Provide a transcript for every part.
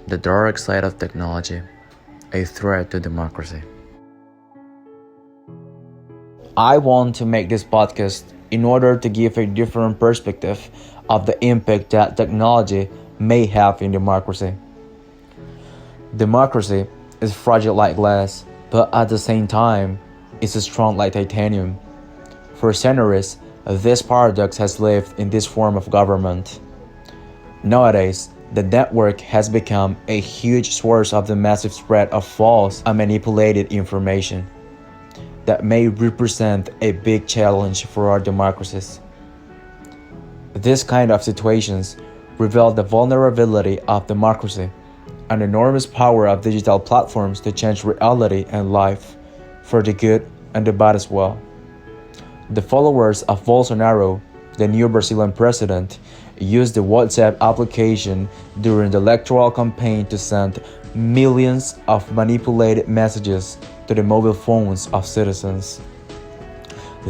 The dark side of technology, a threat to democracy. I want to make this podcast in order to give a different perspective of the impact that technology may have in democracy. Democracy is fragile like glass, but at the same time, it's strong like titanium. For centuries, this paradox has lived in this form of government. Nowadays, the network has become a huge source of the massive spread of false and manipulated information that may represent a big challenge for our democracies. This kind of situations reveal the vulnerability of democracy and the enormous power of digital platforms to change reality and life for the good and the bad as well. The followers of Bolsonaro, the new Brazilian president, used the WhatsApp application during the electoral campaign to send millions of manipulated messages to the mobile phones of citizens.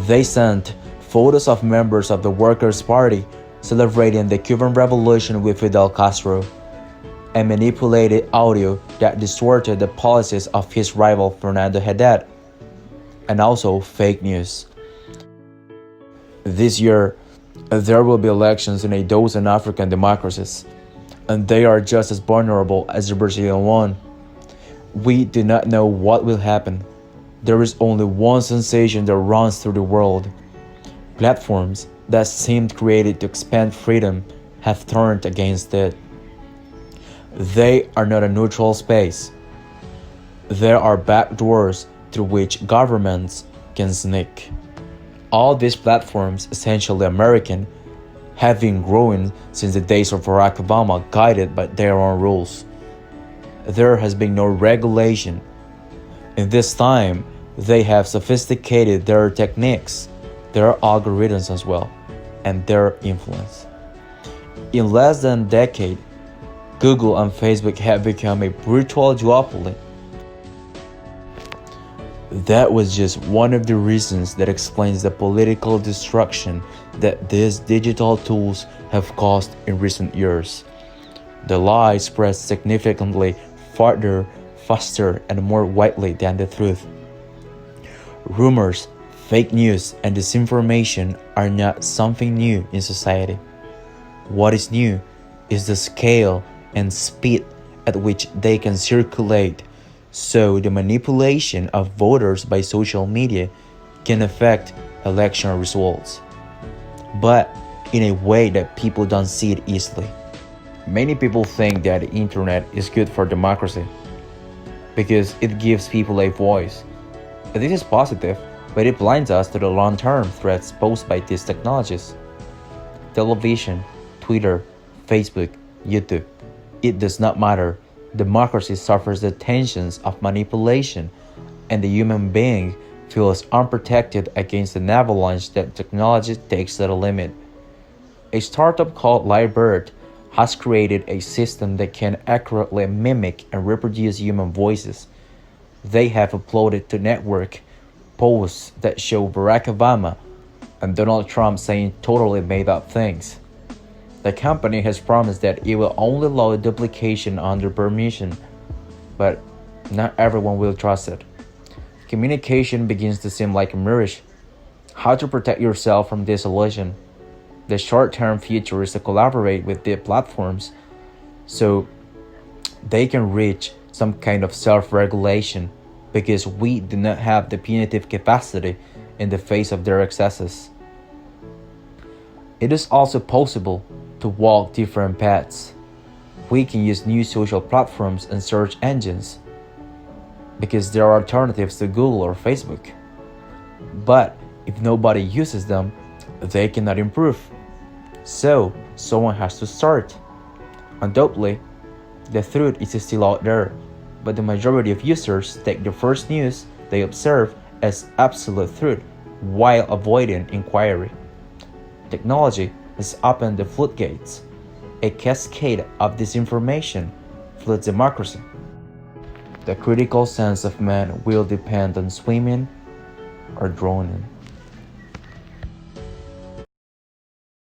They sent photos of members of the Workers' Party celebrating the Cuban Revolution with Fidel Castro, and manipulated audio that distorted the policies of his rival Fernando Haddad, and also fake news. This year, there will be elections in a dozen African democracies, and they are just as vulnerable as the Brazilian one. We do not know what will happen. There is only one sensation that runs through the world. Platforms that seemed created to expand freedom have turned against it. They are not a neutral space. There are back doors through which governments can sneak. All these platforms, essentially American, have been growing since the days of Barack Obama, guided by their own rules. There has been no regulation. In this time, they have sophisticated their techniques, their algorithms as well, and their influence. In less than a decade, Google and Facebook have become a virtual duopoly. That was just one of the reasons that explains the political destruction that these digital tools have caused in recent years. The lie spreads significantly farther, faster, and more widely than the truth. Rumors, fake news, and disinformation are not something new in society. What is new is the scale and speed at which they can circulate, so the manipulation of voters by social media can affect election results, but in a way that people don't see it easily. Many people think that the internet is good for democracy because it gives people a voice. This is positive, but it blinds us to the long-term threats posed by these technologies. Television, Twitter, Facebook, YouTube, it does not matter. Democracy suffers the tensions of manipulation, and the human being feels unprotected against an avalanche that technology takes to the limit. A startup called Lyrebird has created a system that can accurately mimic and reproduce human voices. They have uploaded to network posts that show Barack Obama and Donald Trump saying totally made up things. The company has promised that it will only allow duplication under permission, but not everyone will trust it. Communication begins to seem like a mirage. How to protect yourself from this illusion? The short-term future is to collaborate with the platforms so they can reach some kind of self-regulation, because we do not have the punitive capacity in the face of their excesses. It is also possible to walk different paths. We can use new social platforms and search engines because there are alternatives to Google or Facebook. But if nobody uses them, they cannot improve. So someone has to start. Undoubtedly, the truth is still out there, but the majority of users take the first news they observe as absolute truth while avoiding inquiry. Technology has opened the floodgates. A cascade of disinformation floods democracy. The critical sense of man will depend on swimming or drowning.